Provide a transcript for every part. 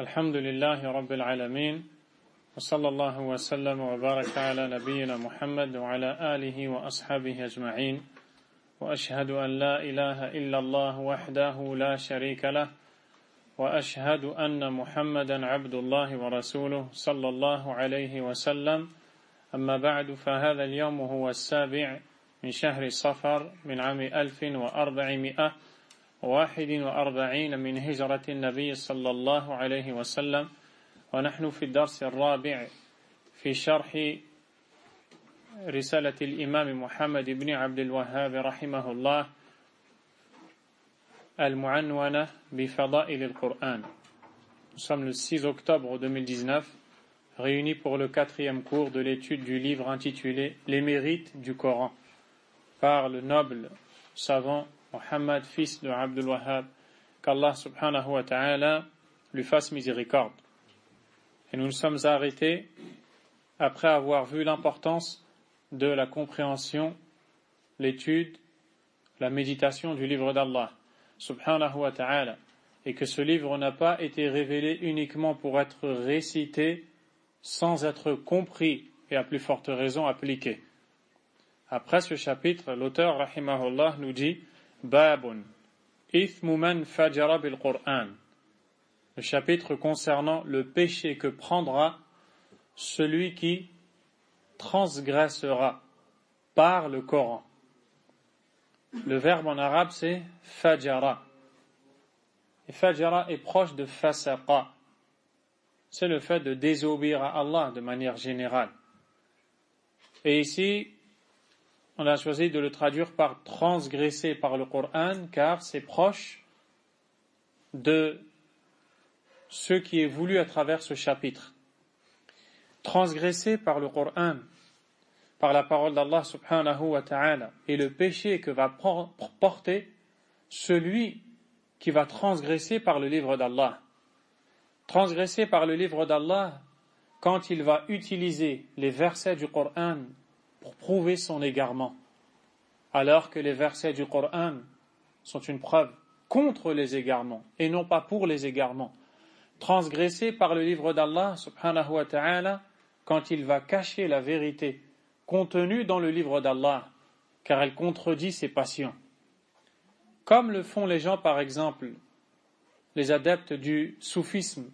الحمد لله رب العالمين وصلى الله وسلم وبارك على نبينا محمد وعلى آله وأصحابه أجمعين وأشهد أن لا إله إلا الله وحده لا شريك له وأشهد أن محمدا عبد الله ورسوله صلى الله عليه وسلم أما بعد فهذا اليوم هو السابع من شهر صفر من عام 1441 من هجرة النبي صلى الله عليه وسلم ونحن في الدرس الرابع في شرح رسالة الإمام محمد بن عبد الوهاب رحمه الله المعنونة بفضائل القرآن. Nous sommes le 6 octobre 2019, réunis pour le 4e cours de l'étude du livre intitulé Les mérites du Coran par le noble savant Mohammed, fils de Abdul Wahhab, qu'Allah subhanahu wa ta'ala lui fasse miséricorde. Et nous nous sommes arrêtés après avoir vu l'importance de la compréhension, l'étude, la méditation du livre d'Allah subhanahu wa ta'ala, et que ce livre n'a pas été révélé uniquement pour être récité sans être compris et à plus forte raison appliqué. Après ce chapitre, l'auteur rahimahullah nous dit Babun ithmu man fajara bil Qur'an, le chapitre concernant le péché que prendra celui qui transgressera par le Coran. Le verbe en arabe c'est fajara. Et fajara est proche de fasaqa. C'est le fait de désobéir à Allah de manière générale. Et ici, on a choisi de le traduire par transgresser par le Coran, car c'est proche de ce qui est voulu à travers ce chapitre. Transgresser par le Coran, par la parole d'Allah subhanahu wa ta'ala, et le péché que va porter celui qui va transgresser par le livre d'Allah. Transgresser par le livre d'Allah quand il va utiliser les versets du Coran pour prouver son égarement, alors que les versets du Coran sont une preuve contre les égarements et non pas pour les égarements. Transgresser par le livre d'Allah subhanahu wa ta'ala quand il va cacher la vérité contenue dans le livre d'Allah, car elle contredit ses passions. Comme le font les gens, par exemple, les adeptes du soufisme,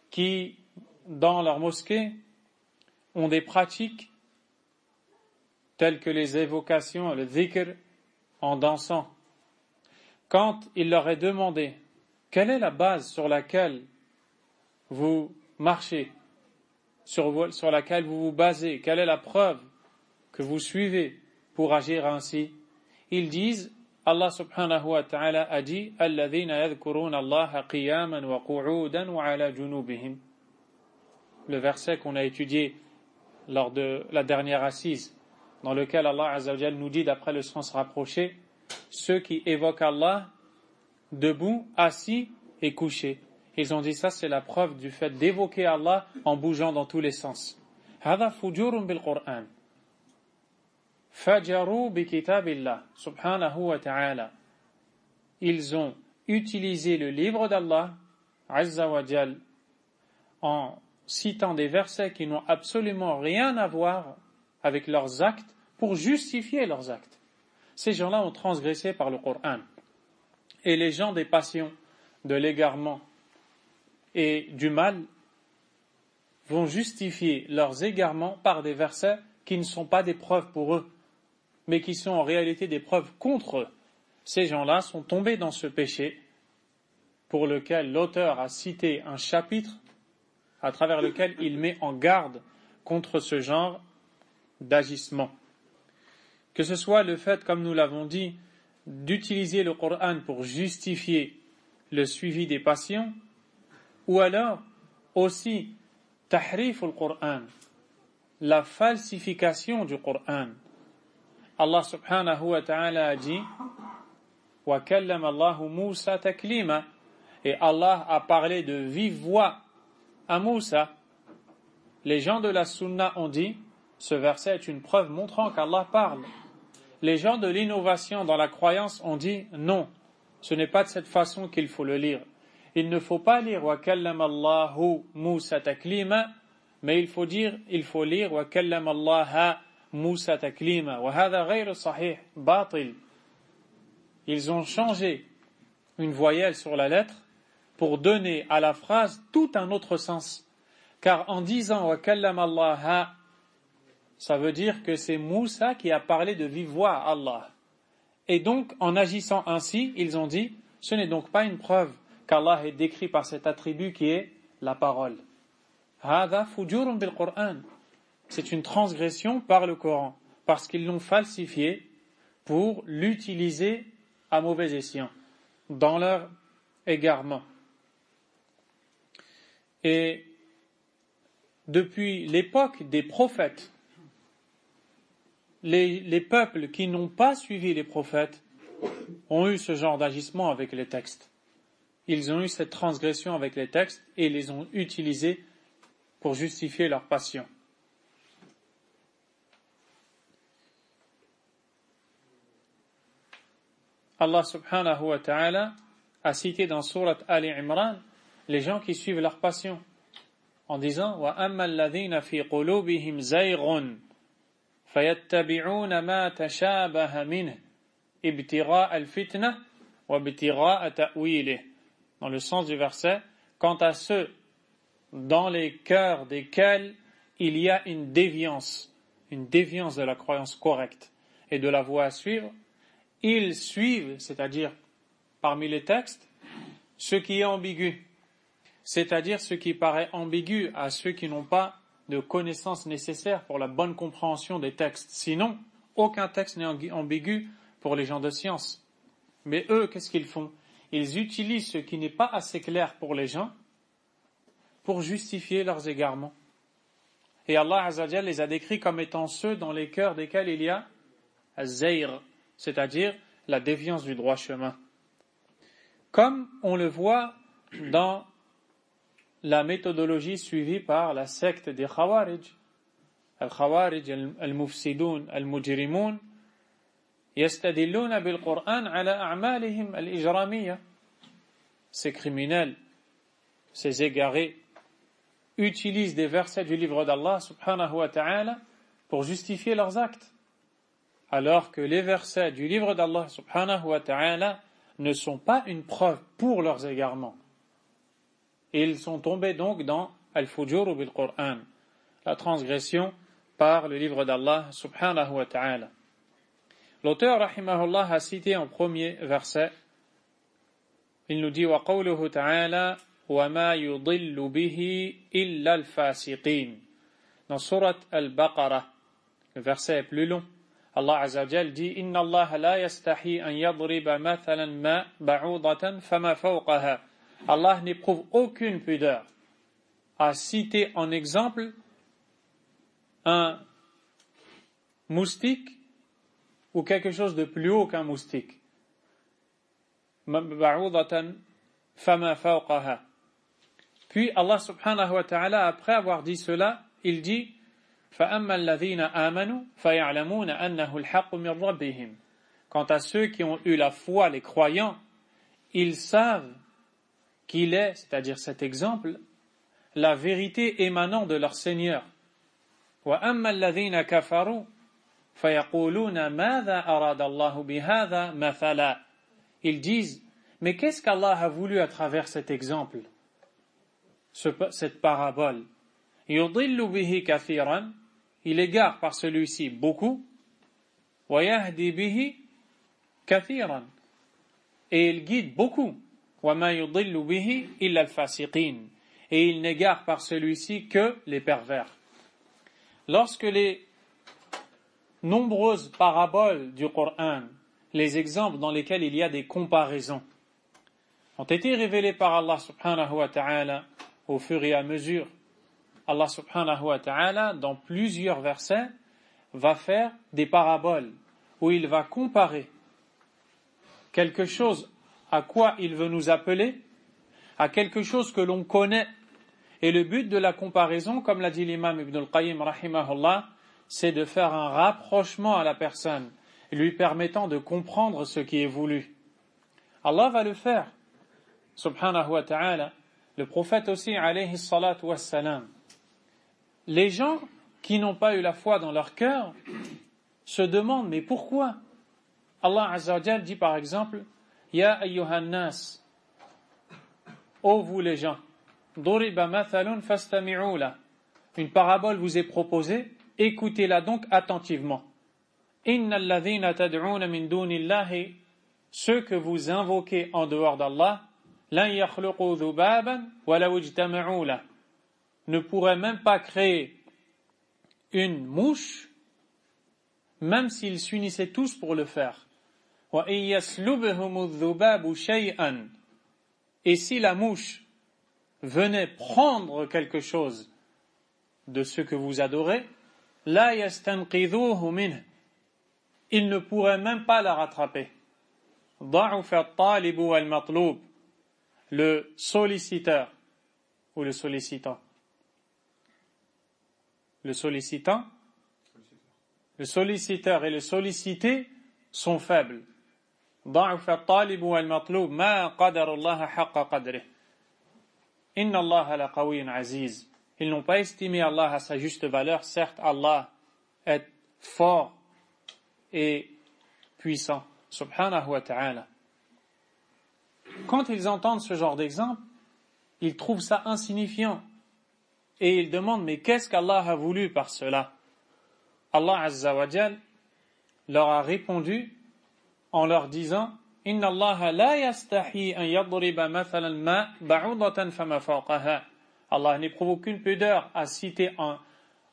qui, dans leur mosquée, ont des pratiques telles que les évocations, le dhikr, en dansant. Quand il leur est demandé quelle est la base sur laquelle vous marchez, sur laquelle vous vous basez, quelle est la preuve que vous suivez pour agir ainsi, ils disent, Allah subhanahu wa ta'ala a dit, alladhina yadhkuruna Allaha qiyaman wa qu'udan wa ala junubihim. Le verset qu'on a étudié lors de la dernière assise, dans lequel Allah azza wa jalla nous dit, d'après le sens rapproché, ceux qui évoquent Allah debout, assis et couchés. Ils ont dit ça, c'est la preuve du fait d'évoquer Allah en bougeant dans tous les sens. Hada fujurun bil Qur'an. Fajaru bi kitabillah subhanahu wa ta'ala. Ils ont utilisé le livre d'Allah azza wa jalla en citant des versets qui n'ont absolument rien à voir avec leurs actes pour justifier leurs actes. Ces gens-là ont transgressé par le Coran. Et les gens des passions, de l'égarement et du mal vont justifier leurs égarements par des versets qui ne sont pas des preuves pour eux, mais qui sont en réalité des preuves contre eux. Ces gens-là sont tombés dans ce péché pour lequel l'auteur a cité un chapitre à travers lequel il met en garde contre ce genre d'agissement. Que ce soit le fait, comme nous l'avons dit, d'utiliser le Coran pour justifier le suivi des passions, ou alors aussi tahrif al-Qur'an, la falsification du Coran. Allah subhanahu wa ta'ala a dit wa kallama Allahu Musa taklima, et Allah a parlé de vive voix à Moussa. Les gens de la Sunna ont dit ce verset est une preuve montrant qu'Allah parle. Les gens de l'innovation dans la croyance ont dit non, ce n'est pas de cette façon qu'il faut le lire. Il ne faut pas lire wa kallama Allahu Musa taklima, mais il faut lire wa kallama Allaha Musa taklima. Wa hadha ghayr sahih, batil. Ils ont changé une voyelle sur la lettre pour donner à la phrase tout un autre sens. Car en disant wa kallama Allaha, ça veut dire que c'est Moussa qui a parlé de vive voix à Allah. Et donc, en agissant ainsi, ils ont dit, ce n'est donc pas une preuve qu'Allah est décrit par cet attribut qui est la parole. Hada fujurun bil Qur'an. C'est une transgression par le Coran, parce qu'ils l'ont falsifié pour l'utiliser à mauvais escient, dans leur égarement. Et depuis l'époque des prophètes, les peuples qui n'ont pas suivi les prophètes ont eu ce genre d'agissement avec les textes. Ils ont eu cette transgression avec les textes et les ont utilisés pour justifier leur passion. Allah subhanahu wa ta'ala a cité dans sourate Ali Imran les gens qui suivent leur passion en disant wa amma alladhina fi qulubihim zayghun fayattabi'una ma tashabaha minhu ibtigha'a al-fitnah wa ibtigha'a ta'wilih. Dans le sens du verset, quant à ceux dans les cœurs desquels il y a une déviance de la croyance correcte et de la voie à suivre, ils suivent, c'est-à-dire parmi les textes, ce qui est ambigu, c'est-à-dire ce qui paraît ambigu à ceux qui n'ont pas de connaissances nécessaires pour la bonne compréhension des textes. Sinon, aucun texte n'est ambigu pour les gens de science. Mais eux, qu'est-ce qu'ils font? Ils utilisent ce qui n'est pas assez clair pour les gens pour justifier leurs égarements. Et Allah Azza wa Jalla les a décrits comme étant ceux dans les cœurs desquels il y a az-zayr, c'est-à-dire la déviance du droit chemin. Comme on le voit dans la méthodologie suivie par la secte des Khawarij. Al-Khawarij, al-Mufsidun, al-Mujrimun, yastadilluna bil-Qur'an ala a'malihim al-ijramiyya. Ces criminels, ces égarés, utilisent des versets du livre d'Allah subhanahu wa ta'ala pour justifier leurs actes. Alors que les versets du livre d'Allah subhanahu wa ta'ala ne sont pas une preuve pour leurs égarements. Et ils sont tombés donc dans al-fujur bil-Qur'an, la transgression par le livre d'Allah subhanahu wa ta'ala. L'auteur rahimahullah a cité en premier verset, il nous dit wa qawluhu ta'ala wa ma yudillu bihi illa al-fasiqin. Dans surat al-Baqarah, le verset est plus long. Allah Azza wa Jalla dit inna Allah la yastahi an yadriba mathalan ma ba'udatan fama fawqaha. Allah n'éprouve aucune pudeur à citer en exemple un moustique ou quelque chose de plus haut qu'un moustique. Ba'udatan fama fawqaha. Puis Allah subhanahu wa ta'ala, après avoir dit cela, il dit فَأَمَّا الَّذِينَ آمَنُوا فَيَعْلَمُونَ أَنَّهُ الْحَقُّ مِنْ رَبِّهِمْ. Quant à ceux qui ont eu la foi, les croyants, ils savent qu'il est, c'est-à-dire cet exemple, la vérité émanant de leur Seigneur. وَأَمَّا الَّذِينَ كَفَرُوا فَيَقُولُونَ مَاذَا أَرَادَ اللَّهُ بِهَذَا مَثَلًا. Ils disent, mais qu'est-ce qu'Allah a voulu à travers cet exemple, cette parabole? يُضِلُّ بِهِ كَثِيرًا. Il égare par celui-ci beaucoup. وَيَهْدِي بِهِ كَثِيرًا. Et il guide beaucoup. وَمَا يُضِلُّ بِهِ إِلَّا الْفَاسِقِينَ. Et il n'égare par celui-ci que les pervers. Lorsque les nombreuses paraboles du Coran, les exemples dans lesquels il y a des comparaisons, ont été révélés par Allah subhanahu wa ta'ala au fur et à mesure, Allah subhanahu wa ta'ala, dans plusieurs versets, va faire des paraboles où il va comparer quelque chose à quoi il veut nous appeler, à quelque chose que l'on connaît. Et le but de la comparaison, comme l'a dit l'imam Ibn al-Qayyim rahimahullah, c'est de faire un rapprochement à la personne, lui permettant de comprendre ce qui est voulu. Allah va le faire subhanahu wa ta'ala, le prophète aussi, alayhi salatu wassalam, les gens qui n'ont pas eu la foi dans leur cœur se demandent, mais pourquoi? Allah Azza wa Jal dit par exemple, Ya ayyuhan nas, ô vous les gens, duriba mathalun fastami'u la. Une parabole vous est proposée, écoutez-la donc attentivement. Innal ladhina tad'una min dunillahi, ceux que vous invoquez en dehors d'Allah, lan yakhluqu dhubaban walaw ijtama'u la, ne pourraient même pas créer une mouche, même s'ils s'unissaient tous pour le faire. Wa in yaslubhumu dhubabu shay'an, et si la mouche venait prendre quelque chose de ce que vous adorez, la yastanqidhuhu minh, il ne pourrait même pas la rattraper. Da'ufa at-talib wal matlub, le solliciteur ou le sollicitant. Le sollicitant, le solliciteur et le sollicité sont faibles. Da'ufa at-talib wal matlub ma qadara Allah haqqa qadrihi. Inna Allah la qawiyyun aziz. Ils n'ont pas estimé Allah à sa juste valeur. Certes, Allah est fort et puissant. Subhanahu wa ta'ala. Quand ils entendent ce genre d'exemple, ils trouvent ça insignifiant. Et ils demandent, mais qu'est-ce qu'Allah a voulu par cela? Allah Azza wa Jal leur a répondu en leur disant, Inna Allah la yastahi an yadriba mathalan ma ba'udatan fama fawqaha. Allah n'éprouve aucune pudeur à citer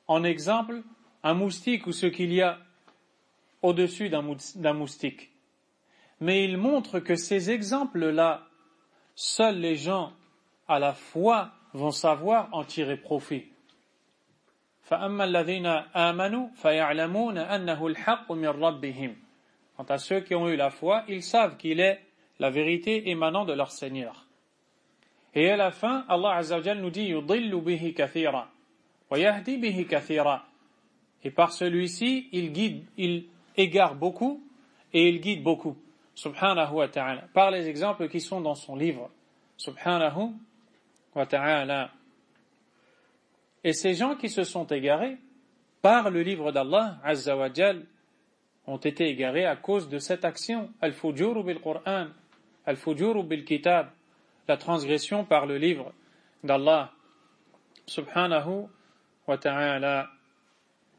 en exemple un moustique ou ce qu'il y a au-dessus d'un moustique. Mais il montre que ces exemples-là, seuls les gens à la foi vont savoir en tirer profit. فَأَمَّا الَّذِينَ آمَنُوا فَيَعْلَمُونَ أَنَّهُ الْحَقُّ مِنْ رَبِّهِمْ. Quant à ceux qui ont eu la foi, ils savent qu'il est la vérité émanant de leur Seigneur. Et à la fin, Allah Azza wa Jal nous dit يُضِلُّ بِهِ كَثِيرًا وَيَهْدِي بِهِ كَثِيرًا. Et par celui-ci, il égare beaucoup et il guide beaucoup. Subhanahu wa ta'ala. Par les exemples qui sont dans son livre. Subhanahu wa ta'ala. Et ces gens qui se sont égarés par le livre d'Allah Azza wa Jal ont été égarés à cause de cette action. Al-fujuru bil-Qur'an, al-fujuru bil-kitab, la transgression par le livre d'Allah Subhanahu wa ta'ala.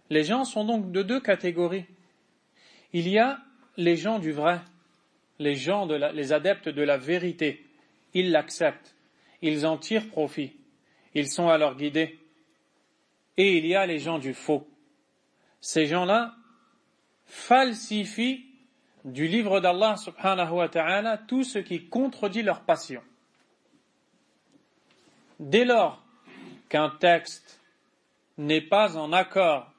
Les gens sont donc de deux catégories. Il y a les gens du vrai, les adeptes de la vérité. Ils l'acceptent, ils en tirent profit, ils sont alors guidés. Et il y a les gens du faux. Ces gens-là falsifient du livre d'Allah subhanahu wa ta'ala tout ce qui contredit leur passion. Dès lors qu'un texte n'est pas en accord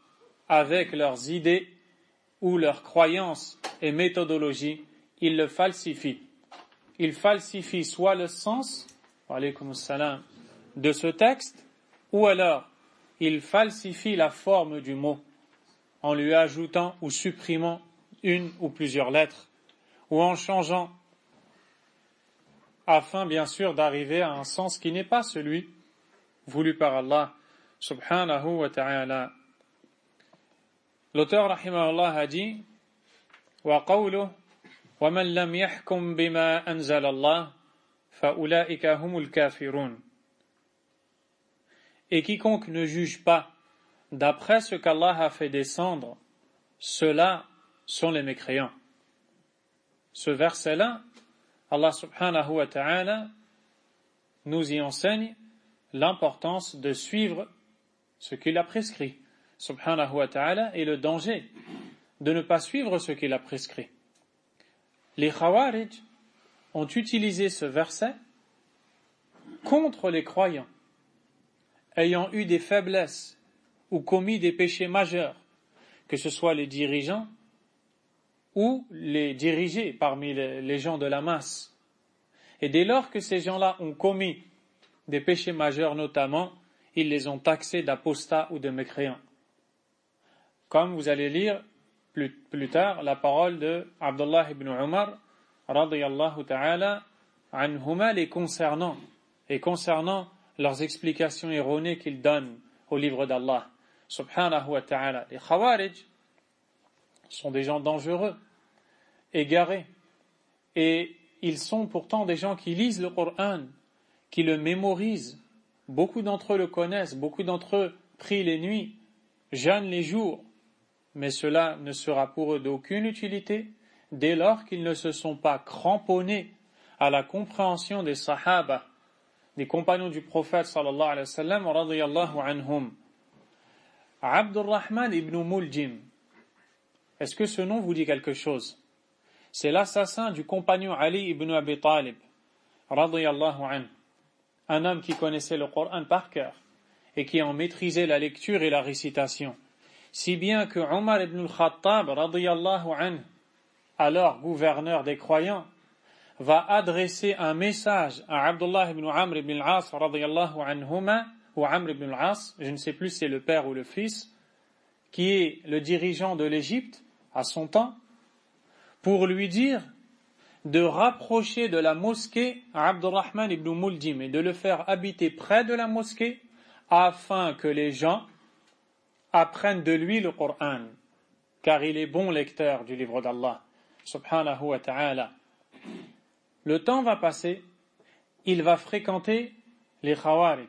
avec leurs idées ou leurs croyances et méthodologies, ils le falsifient. Ils falsifient soit le sens, wa alaykum salam, de ce texte, ou alors ils falsifient la forme du mot en lui ajoutant ou supprimant une ou plusieurs lettres, ou en changeant, afin bien sûr d'arriver à un sens qui n'est pas celui voulu par Allah subhanahu wa ta'ala. L'auteur rahimahullah a dit wa qawluhu wa man lam yahkum bima anzala Allah fa ulaika humul kafirun. Et quiconque ne juge pas d'après ce qu'Allah a fait descendre, ceux-là sont les mécréants. Ce verset-là, Allah subhanahu wa ta'ala nous y enseigne l'importance de suivre ce qu'il a prescrit, subhanahu wa ta'ala, et le danger de ne pas suivre ce qu'il a prescrit. Les Khawarij ont utilisé ce verset contre les croyants ayant eu des faiblesses ou commis des péchés majeurs, que ce soit les dirigeants ou les dirigés parmi les gens de la masse. Et dès lors que ces gens-là ont commis des péchés majeurs notamment, ils les ont taxés d'apostats ou de mécréants. Comme vous allez lire plus tard la parole de Abdullah ibn Umar radiyallahu ta'ala anhuma les concernant et concernant leurs explications erronées qu'ils donnent au livre d'Allah subhanahu wa ta'ala. Les Khawarij sont des gens dangereux, égarés, et ils sont pourtant des gens qui lisent le Coran, qui le mémorisent. Beaucoup d'entre eux le connaissent, beaucoup d'entre eux prient les nuits, jeûnent les jours, mais cela ne sera pour eux d'aucune utilité dès lors qu'ils ne se sont pas cramponnés à la compréhension des Sahaba, des compagnons du prophète sallallahu alayhi wa sallam radiyallahu anhum. Abdurrahman ibn Muljim, est-ce que ce nom vous dit quelque chose? C'est l'assassin du compagnon Ali ibn Abi Talib radiyallahu anhu, un homme qui connaissait le Coran par cœur et qui en maîtrisait la lecture et la récitation, si bien que Omar ibn al-Khattab radiyallahu anhu, alors gouverneur des croyants, va adresser un message à Abdullah ibn Amr ibn al-As radiyallahu anhuma, ou Amr ibn al-As, je ne sais plus si c'est le père ou le fils, qui est le dirigeant de l'Égypte à son temps, pour lui dire de rapprocher de la mosquée Abdurrahman ibn Muljim et de le faire habiter près de la mosquée afin que les gens apprennent de lui le Coran, car il est bon lecteur du livre d'Allah subhanahu wa ta'ala. Le temps va passer, il va fréquenter les Khawarij,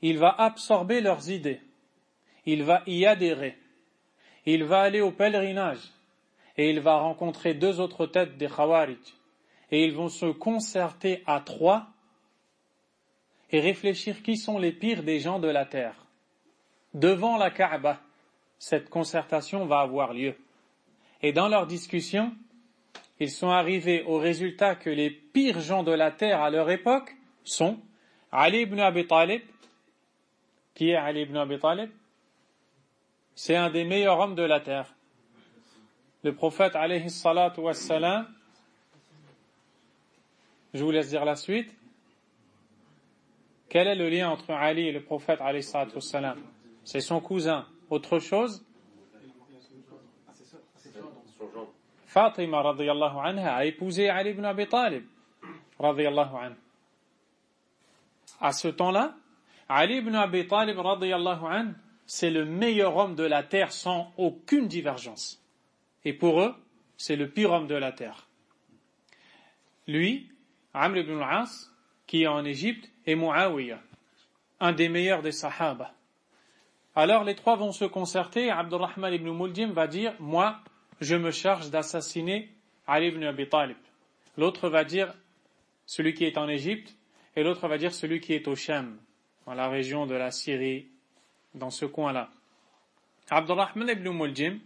il va absorber leurs idées, il va y adhérer, il va aller au pèlerinage et il va rencontrer deux autres têtes des Khawarij et ils vont se concerter à trois et réfléchir qui sont les pires des gens de la terre. Devant la Kaaba, cette concertation va avoir lieu. Et dans leur discussion, ils sont arrivés au résultat que les pires gens de la terre à leur époque sont Ali ibn Abi Talib. Qui est Ali ibn Abi Talib? C'est un des meilleurs hommes de la terre. Le prophète alayhi salatu wassalam, je vous laisse dire la suite. Quel est le lien entre Ali et le prophète alayhi salatu wassalam? C'est son cousin. Autre chose? Fatima radiyallahu anha a épousé Ali ibn Abi Talib radiyallahu anhu. À ce temps-là, Ali ibn Abi Talib radiyallahu anhu, c'est le meilleur homme de la terre sans aucune divergence. Et pour eux, c'est le pire homme de la terre. Lui, Amr ibn al-As, qui est en Égypte, et Muawiyah, un des meilleurs des Sahaba. Alors les trois vont se concerter et Abdurrahman ibn Muljim va dire « Moi, je me charge d'assassiner Ali ibn Abi Talib ». L'autre va dire celui qui est en Égypte et l'autre va dire celui qui est au Sham, dans la région de la Syrie, dans ce coin-là. Abdurrahman ibn Muljim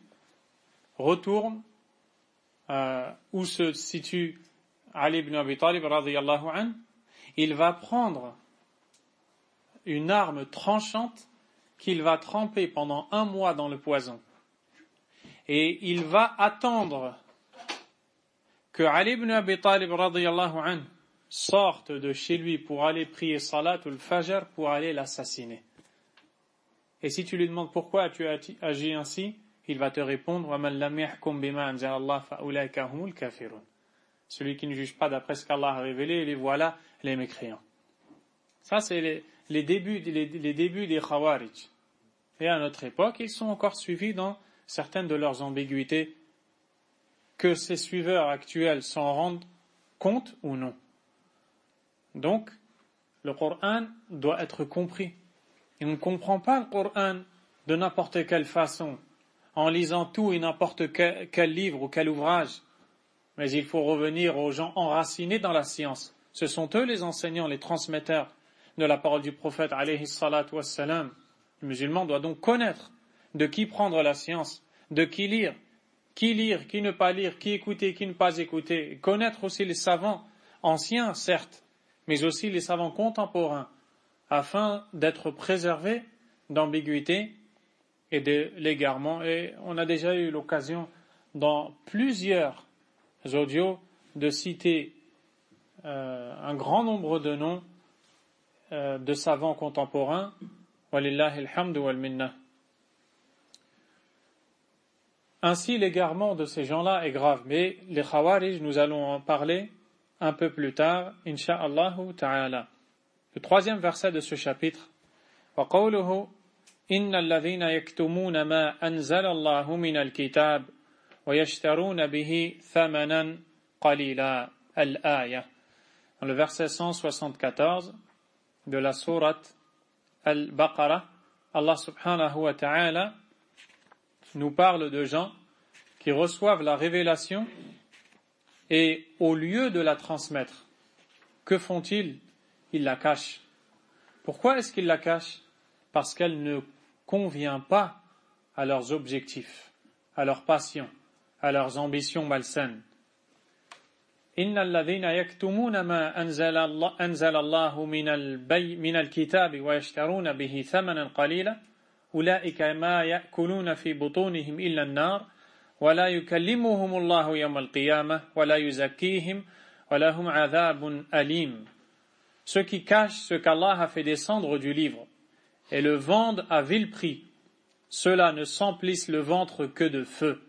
retourne où se situe Ali ibn Abi Talib radiyallahu anhu. Il va prendre une arme tranchante qu'il va tremper pendant 1 mois dans le poison. Et il va attendre que Ali ibn Abi Talib radiyallahu anhu sorte de chez lui pour aller prier Salatul Fajr pour aller l'assassiner. Et si tu lui demandes pourquoi tu as agi ainsi, il va te répondre وَمَنْ لَمْ يَحْكُمْ بِمَا أَنزَلَ اللَّهُ فَأُولَئِكَ هُمُ الْكَافِرُونَ. Celui qui ne juge pas d'après ce qu'Allah a révélé, les voilà les mécréants. Ça, c'est les débuts des Khawarij. Et à notre époque, ils sont encore suivis dans certaines de leurs ambiguïtés, que ces suiveurs actuels s'en rendent compte ou non. Donc, le Coran doit être compris. Et on ne comprend pas le Coran de n'importe quelle façon, en lisant tout et n'importe quel livre ou quel ouvrage. Mais il faut revenir aux gens enracinés dans la science. Ce sont eux les enseignants, les transmetteurs de la parole du prophète alayhi salatu wassalam. Le musulman doit donc connaître de qui prendre la science, de qui lire, qui ne pas lire, qui écouter, qui ne pas écouter. Et connaître aussi les savants anciens, certes, mais aussi les savants contemporains, afin d'être préservés d'ambiguïté et de l'égarement. Et on a déjà eu l'occasion dans plusieurs audios de citer un grand nombre de noms de savants contemporains. Walillahi alhamdu wal minna. Ainsi, l'égarement de ces gens-là est grave. Mais les Khawarij, nous allons en parler, un peu plus tard, Inch'Allah ta'ala. Le troisième verset de ce chapitre. وَقَوْلُهُ إِنَّ الَّذِينَ يَكْتُمُونَ مَا أَنزَلَ اللَّهُ مِنَ الْكِتَابِ وَيَشْتَرُونَ بِهِ ثَمَنًا قَلِيلًا الآية. Dans le verset 174 de la sourate Al-Baqarah, Allah subhanahu wa ta'ala nous parle de gens qui reçoivent la révélation et au lieu de la transmettre, que font-ils? Ils la cachent. Pourquoi est-ce qu'ils la cachent? Parce qu'elle ne convient pas à leurs objectifs, à leurs passions, à leurs ambitions malsaines. إن الذين يكتمون ما أنزل الله من الكتاب ويشترون به ثمنا قليلا أولئك ما يأكلون في بطونهم إلا النار ولا يكلمهم الله يوم القيامة ولا يزكيهم ولهم عذاب أليم. Ceux qui cachent ce qu'Allah a fait descendre du livre et le vendent à vil prix, ceux-là ne s'emplissent le ventre que de feu.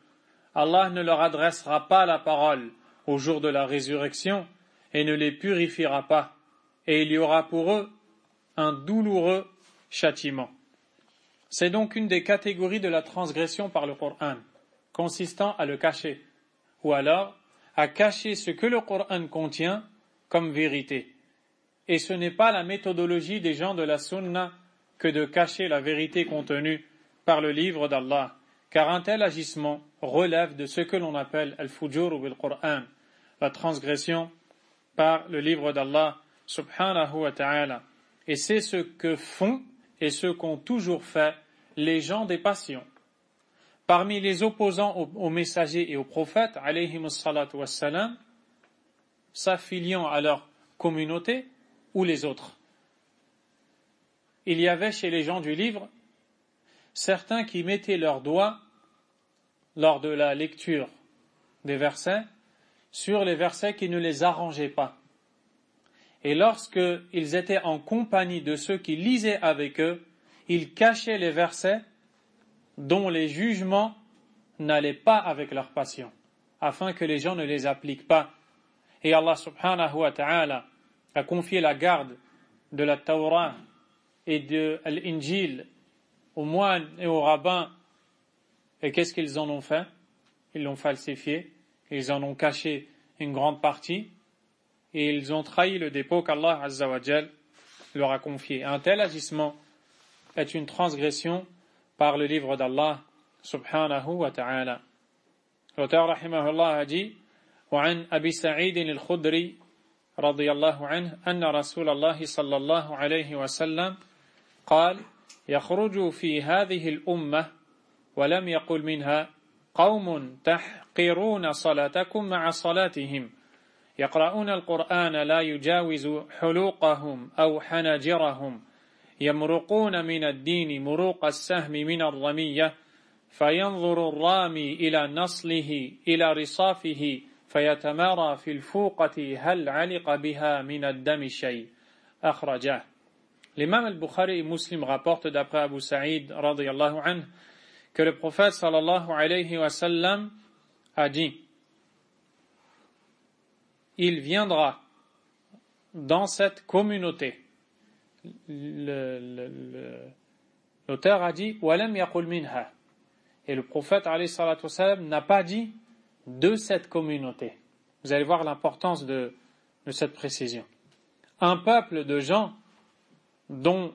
Allah ne leur adressera pas la parole au jour de la résurrection et ne les purifiera pas, et il y aura pour eux un douloureux châtiment. C'est donc une des catégories de la transgression par le Coran, consistant à le cacher, ou alors à cacher ce que le Coran contient comme vérité. Et ce n'est pas la méthodologie des gens de la Sunna que de cacher la vérité contenue par le livre d'Allah, car un tel agissement relève de ce que l'on appelle al-fujur bil Qur'an, la transgression par le livre d'Allah subhanahu wa ta'ala. Et c'est ce que font et ce qu'ont toujours fait les gens des passions. Parmi les opposants aux messagers et aux prophètes, alayhimus salatu wassalam, s'affiliant à leur communauté ou les autres. Il y avait chez les gens du livre certains qui mettaient leurs doigts lors de la lecture des versets sur les versets qui ne les arrangeaient pas. Et lorsqu'ils étaient en compagnie de ceux qui lisaient avec eux, ils cachaient les versets dont les jugements n'allaient pas avec leur passion, afin que les gens ne les appliquent pas. Et Allah subhanahu wa ta'ala a confié la garde de la Torah et de l'Injil aux moines et aux rabbins. Et qu'est-ce qu'ils en ont fait? Ils l'ont falsifié, ils en ont caché une grande partie, et ils ont trahi le dépôt qu'Allah Azza wa Jal leur a confié. Un tel agissement est une transgression par le livre d'Allah subhanahu wa ta'ala. L'auteur rahimahullah a dit وعن أبي سعيد الخدري رضي الله عنه أن رسول الله صلى الله عليه وسلم قال يخرج في هذه الأمة ولم يقل منها قوم تحقرون صلاتكم مع صلاتهم يقرؤون القرآن لا يجاوز حلوقهم أو حناجرهم يمرقون من الدين مروق السهم من الرمية فينظر الرامي إلى نصله إلى رصافه فيتمارى في الفوقة هل علق بها من الدم شيء أخرجاه. L'imam al-Bukhari et Muslim rapportent d'après Abu Sa'id radiyallahu anhu que le prophète sallallahu alayhi wa sallam a dit: il viendra dans cette communauté. L'auteur a dit walam yaqul minha, et le prophète alayhi salatu wasallam n'a pas dit de cette communauté. Vous allez voir l'importance de cette précision. Un peuple de gens dont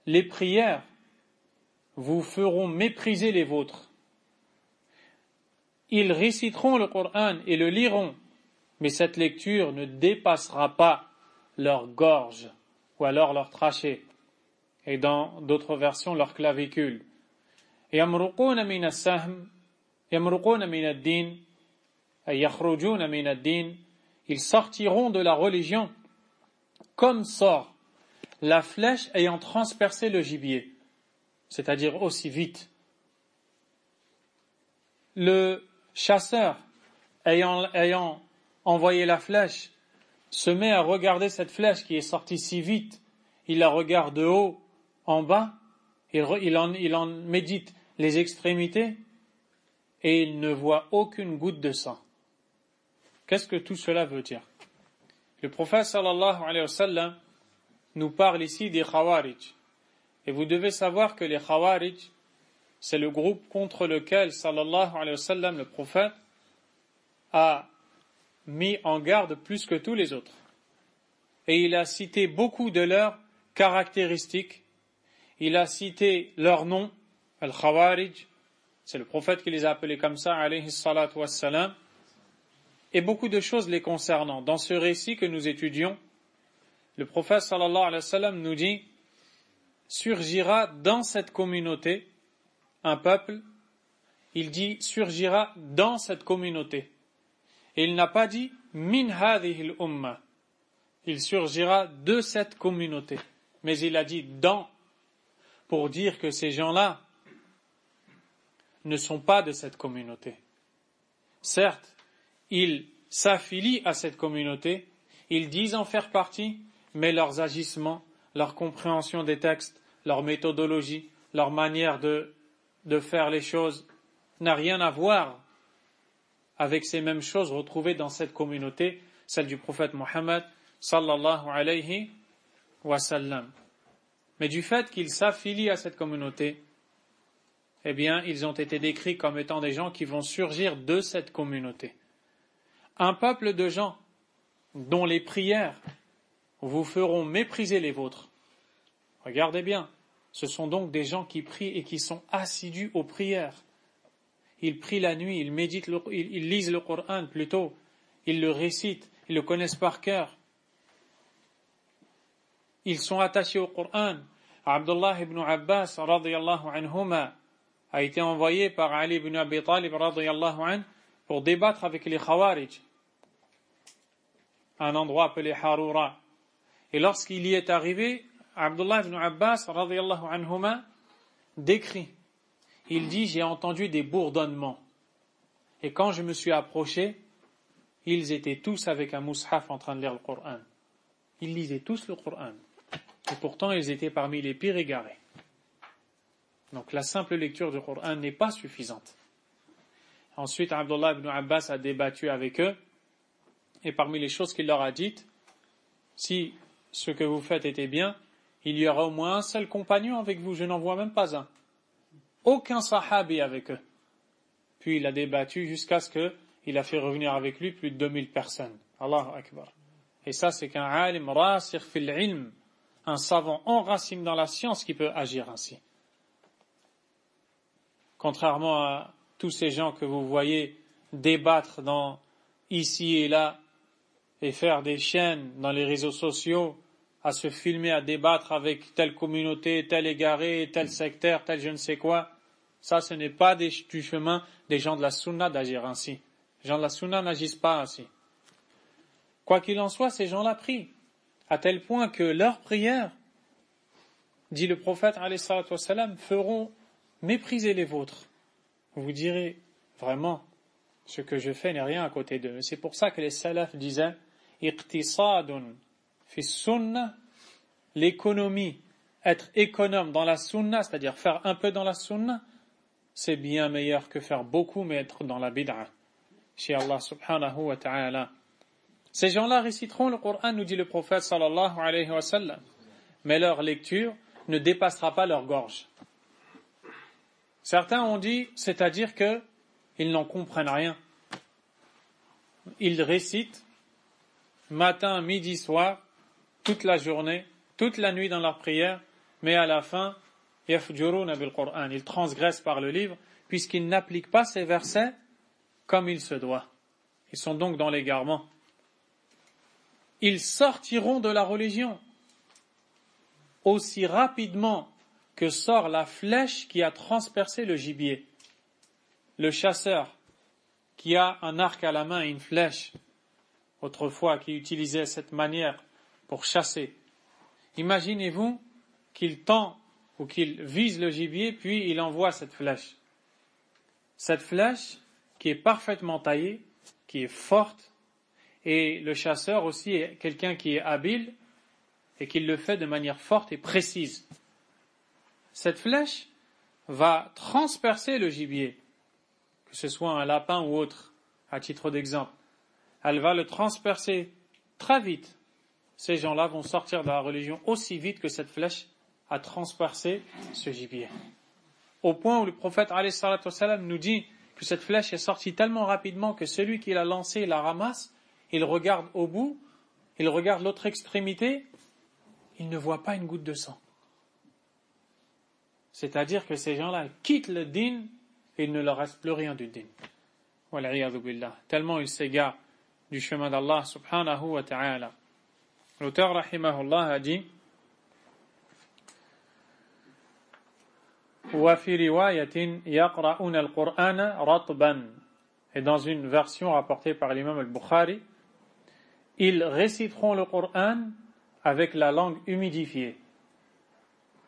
les prières vous feront mépriser les vôtres. Ils réciteront le Coran et le liront, mais cette lecture ne dépassera pas leur gorge ou alors leur trachée, et dans d'autres versions leur clavicule. يمرقون من السهم يمرقون من الدين أي يخرجون من الدين. Ils sortiront de la religion comme sort la flèche ayant transpercé le gibier, c'est-à-dire aussi vite. Le chasseur ayant envoyé la flèche se met à regarder cette flèche qui est sortie si vite, il la regarde de haut en bas, il en médite les extrémités et il ne voit aucune goutte de sang. Qu'est-ce que tout cela veut dire? Le prophète sallallahu alayhi wa sallam nous parle ici des Khawarij. Et vous devez savoir que les Khawarij, c'est le groupe contre lequel sallallahu alayhi wa sallam, le prophète, a mis en garde plus que tous les autres. Et il a cité beaucoup de leurs caractéristiques. Il a cité leurs noms, Al-Khawarij, c'est le prophète qui les a appelés comme ça, alayhi salatu wassalam, et beaucoup de choses les concernant. Dans ce récit que nous étudions, le prophète sallallahu alayhi wa sallam nous dit, surgira dans cette communauté un peuple, il dit surgira dans cette communauté. Et il n'a pas dit min hadhihi al-umma. Il surgira de cette communauté. Mais il a dit dans, pour dire que ces gens-là ne sont pas de cette communauté. Certes, ils s'affilient à cette communauté, ils disent en faire partie, mais leurs agissements, leur compréhension des textes, leur méthodologie, leur manière de faire les choses n'a rien à voir avec ces mêmes choses retrouvées dans cette communauté, celle du prophète Mohammed sallallahu alayhi wa sallam. Mais du fait qu'ils s'affilient à cette communauté, eh bien, ils ont été décrits comme étant des gens qui vont surgir de cette communauté. Un peuple de gens dont les prières vous feront mépriser les vôtres. Regardez bien, ce sont donc des gens qui prient et qui sont assidus aux prières. Ils prient la nuit, ils méditent, ils lisent le Coran plutôt, ils le récitent, ils le connaissent par cœur. Ils sont attachés au Coran. Abdullah ibn Abbas radiyallahu anhuma a été envoyé par Ali ibn Abi Talib radiyallahu anhu pour débattre avec les Khawarij à un endroit appelé Harura. Et lorsqu'il y est arrivé, Abdullah ibn Abbas radiyallahu anhuma décrit, il dit, j'ai entendu des bourdonnements. Et quand je me suis approché, ils étaient tous avec un mushaf en train de lire le Coran. Ils lisaient tous le Coran. Et pourtant, ils étaient parmi les pires égarés. Donc la simple lecture du Coran n'est pas suffisante. Ensuite, Abdullah ibn Abbas a débattu avec eux. Et parmi les choses qu'il leur a dites, si ce que vous faites était bien, il y aura au moins un seul compagnon avec vous, je n'en vois même pas un. Aucun sahabi avec eux. Puis il a débattu jusqu'à ce qu'il a fait revenir avec lui plus de 2000 personnes. Allahu Akbar. Et ça, c'est qu'un alim rasir fil ilm, un savant enraciné dans la science qui peut agir ainsi. Contrairement à tous ces gens que vous voyez débattre ici et là et faire des chaînes dans les réseaux sociaux, à se filmer, à débattre avec telle communauté, tel égaré, tel sectaire, tel je ne sais quoi. Ça, ce n'est pas du chemin des gens de la sunna d'agir ainsi. Les gens de la sunna n'agissent pas ainsi. Quoi qu'il en soit, ces gens-là prient, à tel point que leurs prières, dit le prophète alayhi salatu wassalam, feront mépriser les vôtres. Vous direz, vraiment, ce que je fais n'est rien à côté d'eux. C'est pour ça que les salafs disaient, iqtisadun fi sunnah, l'économie, être économe dans la sunna, c'est-à-dire faire un peu dans la sunna, c'est bien meilleur que faire beaucoup mais être dans la bid'a. Chez Allah subhanahu wa ta'ala. Ces gens-là réciteront le Coran, nous dit le prophète sallallahu alayhi wa sallam, mais leur lecture ne dépassera pas leur gorge. Certains ont dit, c'est-à-dire que ils n'en comprennent rien. Ils récitent matin, midi, soir, toute la journée, toute la nuit dans leur prière, mais à la fin, yafjuruna bil Qur'an, ils transgressent par le livre, puisqu'ils n'appliquent pas ces versets comme il se doit. Ils sont donc dans l'égarement. Ils sortiront de la religion aussi rapidement que sort la flèche qui a transpercé le gibier. Le chasseur qui a un arc à la main et une flèche, autrefois qui utilisait cette manière pour chasser. Imaginez-vous qu'il tend ou qu'il vise le gibier, puis il envoie cette flèche. Cette flèche qui est parfaitement taillée, qui est forte, et le chasseur aussi est quelqu'un qui est habile et qui le fait de manière forte et précise. Cette flèche va transpercer le gibier, que ce soit un lapin ou autre, à titre d'exemple. elle va le transpercer très vite. Ces gens-là vont sortir de la religion aussi vite que cette flèche a transpercé ce gibier. Au point où le prophète alayhi salatu wassalam nous dit que cette flèche est sortie tellement rapidement que celui qui l'a lancée la ramasse, il regarde au bout, il regarde l'autre extrémité, il ne voit pas une goutte de sang. C'est-à-dire que ces gens-là quittent le din et il ne leur reste plus rien du din. Wal'iyadhu billah. Tellement ils s'égarent du chemin d'Allah subhanahu wa ta'ala. L'auteur rahimahullah a dit وَفِي رِوَايَةٍ يَقْرَؤُونَ الْقُرْآنَ رَطْبًا. Et dans une version rapportée par l'imam al-Bukhari, ils réciteront le Coran avec la langue humidifiée.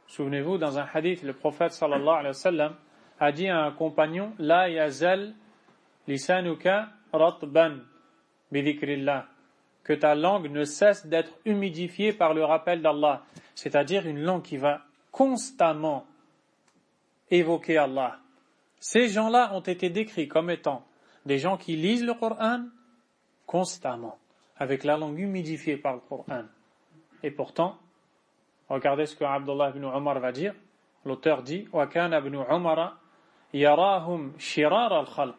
Souvenez-vous, dans un hadith, le prophète sallallahu alayhi wa sallam a dit à un compagnon La yazal lisanuka ratban bidhikrillah, que ta langue ne cesse d'être humidifiée par le rappel d'Allah, c'est-à-dire une langue qui va constamment évoquer Allah. Ces gens-là ont été décrits comme étant des gens qui lisent le Coran constamment, avec la langue humidifiée par le Coran. Et pourtant, regardez ce que Abdullah ibn Umar va dire. L'auteur dit وَكَانَ ibn Umar يَرَاهُمْ شِرَارَ الْخَلْقِ.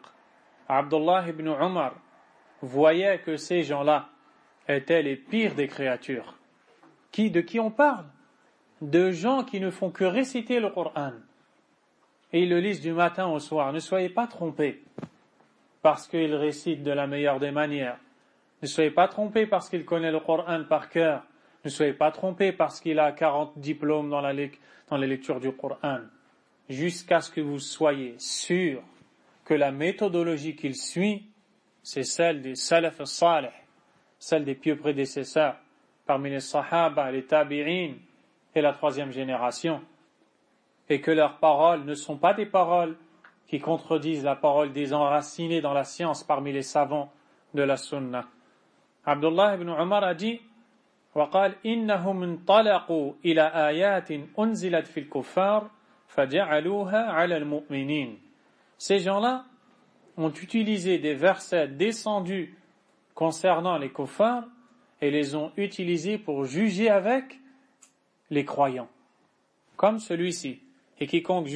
Abdullah ibn Umar voyait que ces gens-là étaient les pires des créatures. De qui on parle? De gens qui ne font que réciter le Coran. Et ils le lisent du matin au soir. Ne soyez pas trompés parce qu'ils récitent de la meilleure des manières. Ne soyez pas trompés parce qu'ils connaissent le Coran par cœur. Ne soyez pas trompés parce qu'il a 40 diplômes dans la lecture du Coran. Jusqu'à ce que vous soyez sûrs que la méthodologie qu'il suit, c'est celle des salaf salih, celle des pieux prédécesseurs, parmi les sahaba, les tabi'in et la troisième génération. Et que leurs paroles ne sont pas des paroles qui contredisent la parole des enracinés dans la science parmi les savants de la sunna. Abdullah ibn Umar a dit وقال إنهم انطلقوا إلى آيات أنزلت في الكفار فجعلوها على المؤمنين. Ces gens-là ont utilisé des versets descendus concernant les kuffars et les ont utilisés pour juger avec les croyants. Comme celui-ci. Et quiconque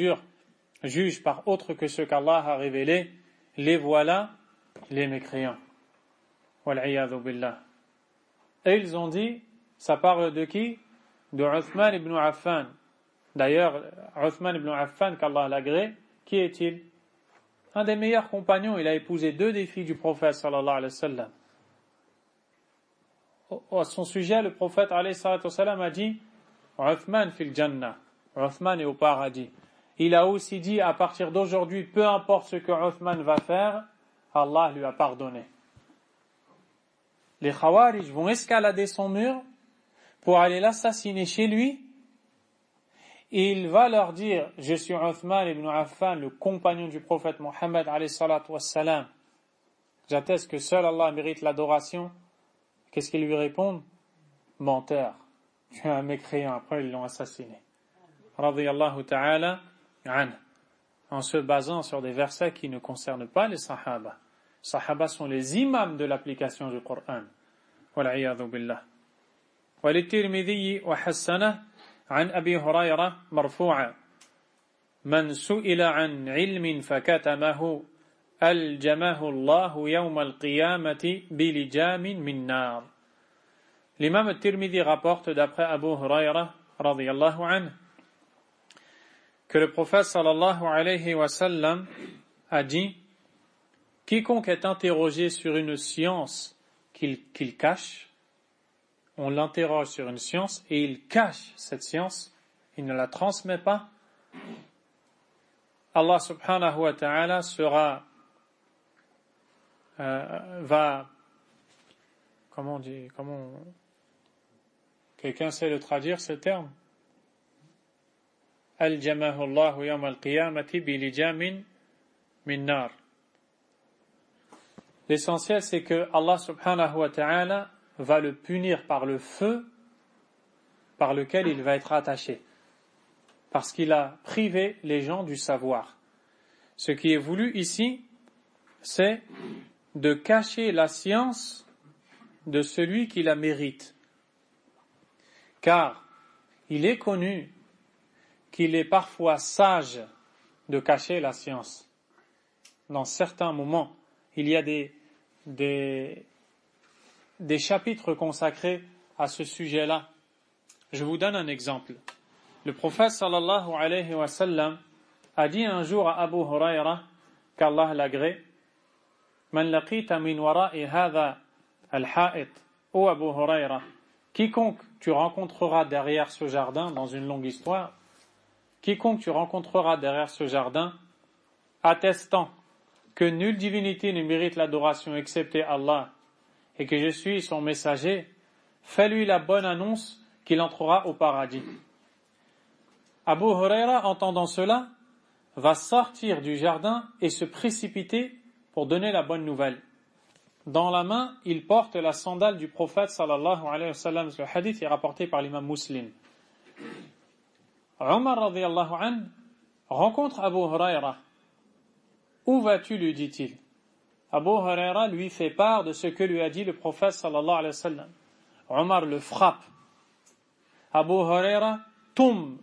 juge par autre que ce qu'Allah a révélé, les voilà les mécréants. Wal'iyadhu billah. Et ils ont dit, ça parle de qui? De Uthman ibn Affan. D'ailleurs, Uthman ibn Affan, qu'Allah l'agrée, qui est-il? Un des meilleurs compagnons, il a épousé 2 des filles du prophète sallallahu alayhi wa sallam. À son sujet, le prophète alayhi wa sallam a dit Uthman fil jannah. Uthman est au paradis. Il a aussi dit, à partir d'aujourd'hui, peu importe ce que Uthman va faire, Allah lui a pardonné. Les Khawarij vont escalader son mur pour aller l'assassiner chez lui. Et il va leur dire, je suis Uthman ibn Affan, le compagnon du prophète Mohammed alayhi salatu wassalam. J'atteste que seul Allah mérite l'adoration. Qu'est-ce qu'ils lui répondent? Menteur. Tu es un mécréant. Après, ils l'ont assassiné. Radiyallahu ta'ala an. En se basant sur des versets qui ne concernent pas les Sahaba. Les Sahaba sont les imams de l'application du Coran. Wal'iyadhu billah. وللترمذي وحسنه عن أبي هريرة مرفوعا من سئل عن علم فكتمه ألجمه الله يوم القيامة بلجام من نار. L'imam al-Tirmidhi rapporte d'après Abu Huraira radiyallahu anhu que le prophète sallallahu alayhi wa sallam a dit quiconque est interrogé sur une science qu'il cache, on l'interroge sur une science et il cache cette science, il ne la transmet pas, Allah subhanahu wa ta'ala quelqu'un sait le traduire ce terme? Al-jamahu Allahu yawm al-qiyamati bilijamin min nar. L'essentiel c'est que Allah subhanahu wa ta'ala va le punir par le feu par lequel il va être attaché. Parce qu'il a privé les gens du savoir. Ce qui est voulu ici, c'est de cacher la science de celui qui la mérite. Car il est connu qu'il est parfois sage de cacher la science. Dans certains moments, il y a des chapitres consacrés à ce sujet-là. Je vous donne un exemple. Le prophète sallallahu alayhi wa sallam a dit un jour à Abu Huraira, qu'Allah l'agrée, Man laqita min wara'i hadha al-ha'it, ô Abu Huraira, quiconque tu rencontreras derrière ce jardin, dans une longue histoire, quiconque tu rencontreras derrière ce jardin, attestant que nulle divinité ne mérite l'adoration excepté Allah, et que je suis son messager, fais-lui la bonne annonce qu'il entrera au paradis. Abu Huraira, entendant cela, va sortir du jardin et se précipiter pour donner la bonne nouvelle. Dans la main, il porte la sandale du prophète sallallahu alayhi wa sallam. Le hadith est rapporté par l'imam Muslim. Omar radiyallahu anhu rencontre Abu Huraira. Où vas-tu, lui dit-il. Abu Huraira lui fait part de ce que lui a dit le prophète sallallahu alayhi wa sallam. Omar le frappe. Abu Huraira tombe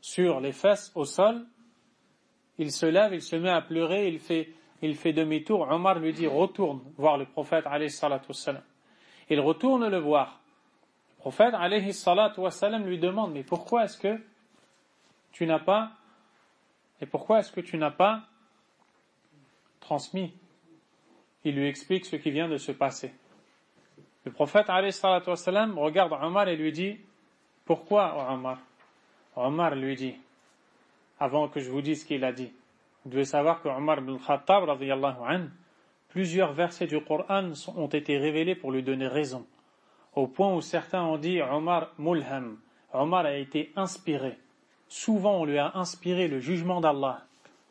sur les fesses au sol. Il se lève, il se met à pleurer, il fait demi-tour. Omar lui dit, retourne voir le prophète alayhi salatu wassalam. Il retourne le voir. Le prophète alayhi salatu wassalam lui demande, mais pourquoi est-ce que tu n'as pas transmis? Il lui explique ce qui vient de se passer. Le prophète alayhi salatu wassalam regarde Omar et lui dit, pourquoi Omar? Omar lui dit, avant que je vous dise ce qu'il a dit, vous devez savoir que Omar ibn Khattab, radiyallahu anhu, plusieurs versets du Coran ont été révélés pour lui donner raison, au point où certains ont dit Omar mulham, Omar a été inspiré. Souvent on lui a inspiré le jugement d'Allah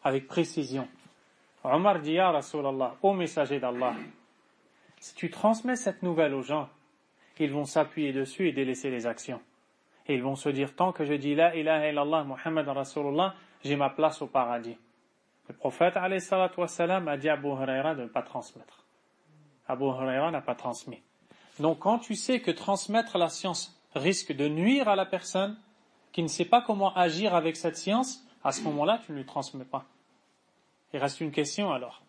avec précision. Omar dit Ya Rasulallah, ô messager d'Allah, si tu transmets cette nouvelle aux gens, ils vont s'appuyer dessus et délaisser les actions. Et ils vont se dire, tant que je dis La ilaha illallah Muhammad Rasulullah, j'ai ma place au paradis. Le prophète alayhi salatu wassalam a dit à Abu Huraira de ne pas transmettre. Abu Huraira n'a pas transmis. Donc quand tu sais que transmettre la science risque de nuire à la personne qui ne sait pas comment agir avec cette science, à ce moment-là, tu ne lui transmets pas. Il reste une question alors.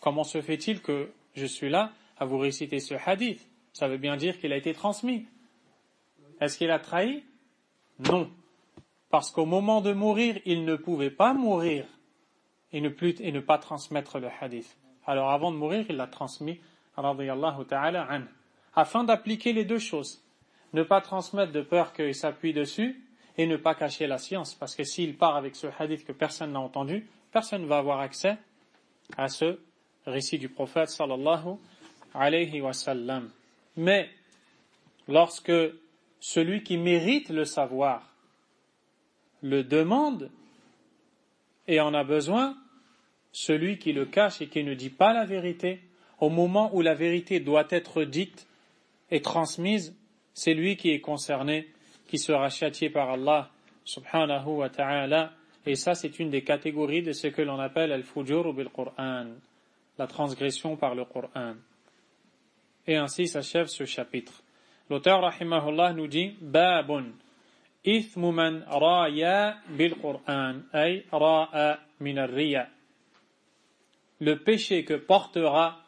Comment se fait-il que je suis là à vous réciter ce hadith? Ça veut bien dire qu'il a été transmis. Est-ce qu'il a trahi? Non. Parce qu'au moment de mourir, il ne pouvait pas mourir et ne pas transmettre le hadith. Alors avant de mourir, il l'a transmis, radiyallahu ta'ala anhu, afin d'appliquer les deux choses. Ne pas transmettre de peur qu'il s'appuie dessus et ne pas cacher la science. Parce que s'il part avec ce hadith que personne n'a entendu, personne ne va avoir accès à ce récit du prophète sallallahu alayhi wa sallam. Mais lorsque celui qui mérite le savoir le demande et en a besoin, celui qui le cache et qui ne dit pas la vérité, au moment où la vérité doit être dite et transmise, c'est lui qui est concerné, qui sera châtié par Allah subhanahu wa ta'ala. Et ça, c'est une des catégories de ce que l'on appelle al-fujur bil-Qur'an, la transgression par le Qur'an. Et ainsi s'achève ce chapitre. L'auteur, rahimahullah, nous dit Babun, ithmu man raya bil-Qur'an, ay ra'a min ar-riya. Le péché que portera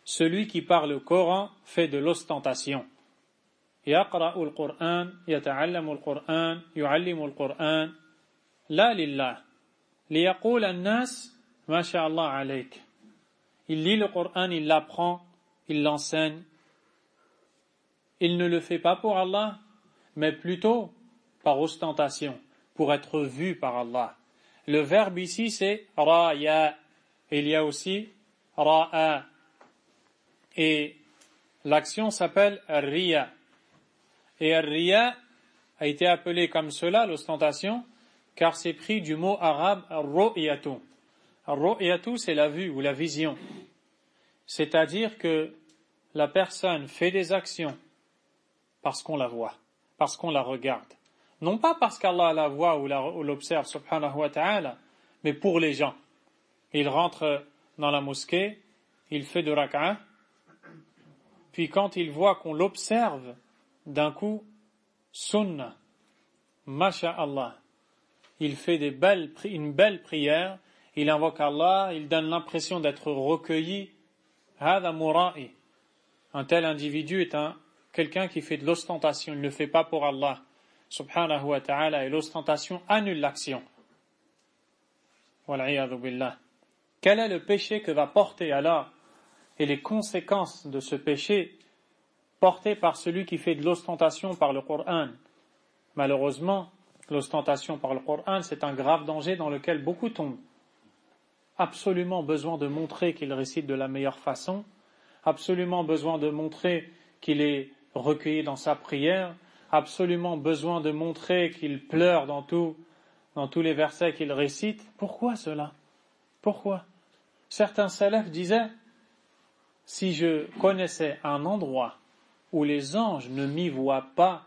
celui qui par le Coran fait de l'ostentation. Yaqra'u al-Qur'an, yata'allamu al-Qur'an, yu'allimu al-Qur'an, la lillah, liyaqul an-nas, ma sha Allah alayk. Il lit le Coran, il l'apprend, il l'enseigne. Il ne le fait pas pour Allah, mais plutôt par ostentation, pour être vu par Allah. Le verbe ici, c'est raya. Il y a aussi ra'a. Et l'action s'appelle riya. Et riya a été appelé comme cela, l'ostentation, car c'est pris du mot arabe ru'yatu. Ru'yatu, c'est la vue ou la vision. C'est-à-dire que la personne fait des actions parce qu'on la voit, parce qu'on la regarde. Non pas parce qu'Allah la voit ou l'observe, subhanahu wa ta'ala, mais pour les gens. Il rentre dans la mosquée, il fait 2 rak'ah, puis quand il voit qu'on l'observe, d'un coup, sunnah, masha'Allah, il fait une belle prière, il invoque Allah, il donne l'impression d'être recueilli. Hada mura'i. Un tel individu est quelqu'un qui fait de l'ostentation, il ne le fait pas pour Allah, subhanahu wa ta'ala, et l'ostentation annule l'action. Wal'iyadhu billah. Quel est le péché que va porter alors, et les conséquences de ce péché porté par celui qui fait de l'ostentation par le Coran? Malheureusement, l'ostentation par le Coran, c'est un grave danger dans lequel beaucoup tombent. Absolument besoin de montrer qu'il récite de la meilleure façon, absolument besoin de montrer qu'il est recueilli dans sa prière, absolument besoin de montrer qu'il pleure dans tous les versets qu'il récite. Pourquoi cela? Pourquoi? Certains salafs disaient, si je connaissais un endroit où les anges ne m'y voient pas,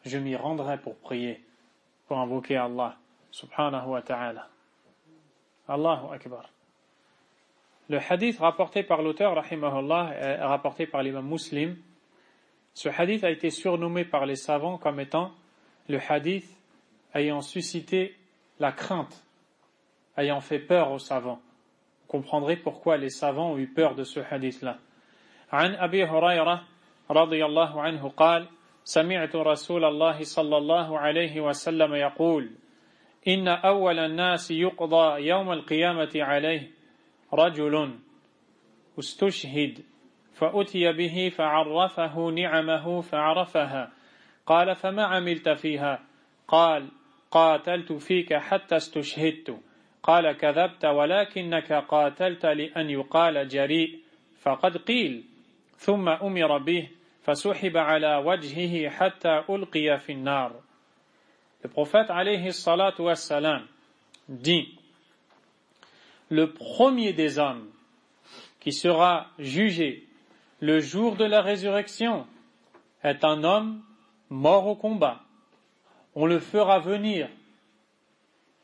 je m'y rendrais pour prier, pour invoquer Allah, subhanahu wa ta'ala. Allahu Akbar. Le hadith rapporté par l'auteur, rahimahullah, est rapporté par l'imam Muslim. Ce hadith a été surnommé par les savants comme étant le hadith ayant suscité la crainte, ayant fait peur aux savants. Vous comprendrez pourquoi les savants ont eu peur de ce hadith-là. عن أبي هريرة رضي الله عنه قال سمعت رسول الله صلى الله عليه وسلم يقول إن أول الناس يقضى يوم القيامة عليه رجل استشهد فأتي به فعرفه نعمه فعرفها قال فما عملت فيها قال قاتلت فيك حتى استشهدت قال كذبت ولكنك قاتلت لأن يقال جريء فقد قيل ثم أمر به فسحب على وجهه حتى ألقي في النار. Le prophète alayhi salatu wassalam dit: le premier des hommes qui sera jugé le jour de la résurrection est un homme mort au combat. On le fera venir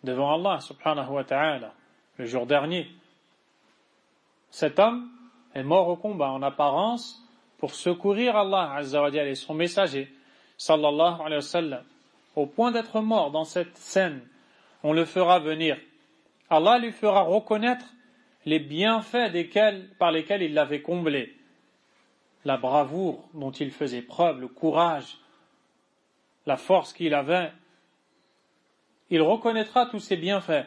devant Allah subhanahu wa ta'ala le jour dernier. Cet homme est mort au combat en apparence pour secourir Allah azza wa jalla et son messager sallallahu alayhi wa sallam. Au point d'être mort dans cette scène, on le fera venir. Allah lui fera reconnaître les bienfaits par lesquels il l'avait comblé, la bravoure dont il faisait preuve, le courage, la force qu'il avait. Il reconnaîtra tous ses bienfaits.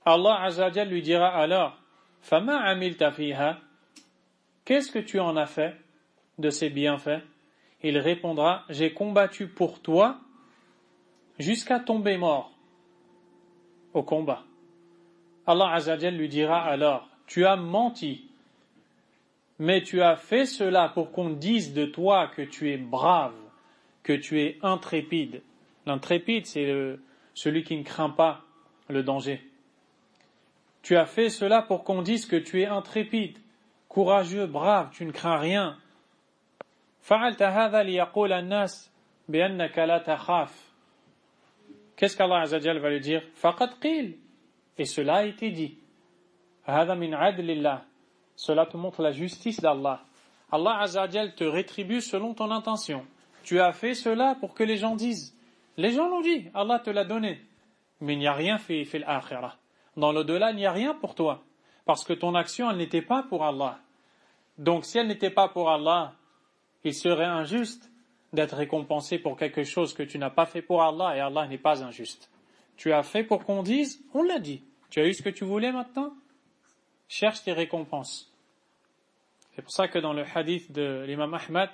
Allah azza wa jalla lui dira alors: Fama amilta fiha, qu'est-ce que tu en as fait de ces bienfaits? Il répondra: j'ai combattu pour toi jusqu'à tomber mort au combat. Allah azza wa jalla lui dira alors: tu as menti, mais tu as fait cela pour qu'on dise de toi que tu es brave, que tu es intrépide. L'intrépide, c'est celui qui ne craint pas le danger. Tu as fait cela pour qu'on dise que tu es intrépide, courageux, brave, tu ne crains rien. فَعَلْتَ هَذَا لِيَقُولَ النَّاسِ بِأَنَّكَ لَا تَخَافُ. Qu'est-ce qu'Allah azza wa jalla va lui dire? فَقَدْ قِيلَ. Et cela a été dit. هَذَا مِنْ عَدْلِ اللَّهِ. Cela te montre la justice d'Allah. Allah azza wa jalla te rétribue selon ton intention. Tu as fait cela pour que les gens disent. Les gens l'ont dit, Allah te l'a donné. Mais il n'y a rien fait l'akhirah. Dans l'au-delà, il n'y a rien pour toi. Parce que ton action, elle n'était pas pour Allah. Donc si elle n'était pas pour Allah, il serait injuste d'être récompensé pour quelque chose que tu n'as pas fait pour Allah, et Allah n'est pas injuste. Tu as fait pour qu'on dise, on l'a dit. Tu as eu ce que tu voulais maintenant? Cherche tes récompenses. C'est pour ça que dans le hadith de l'imam Ahmad,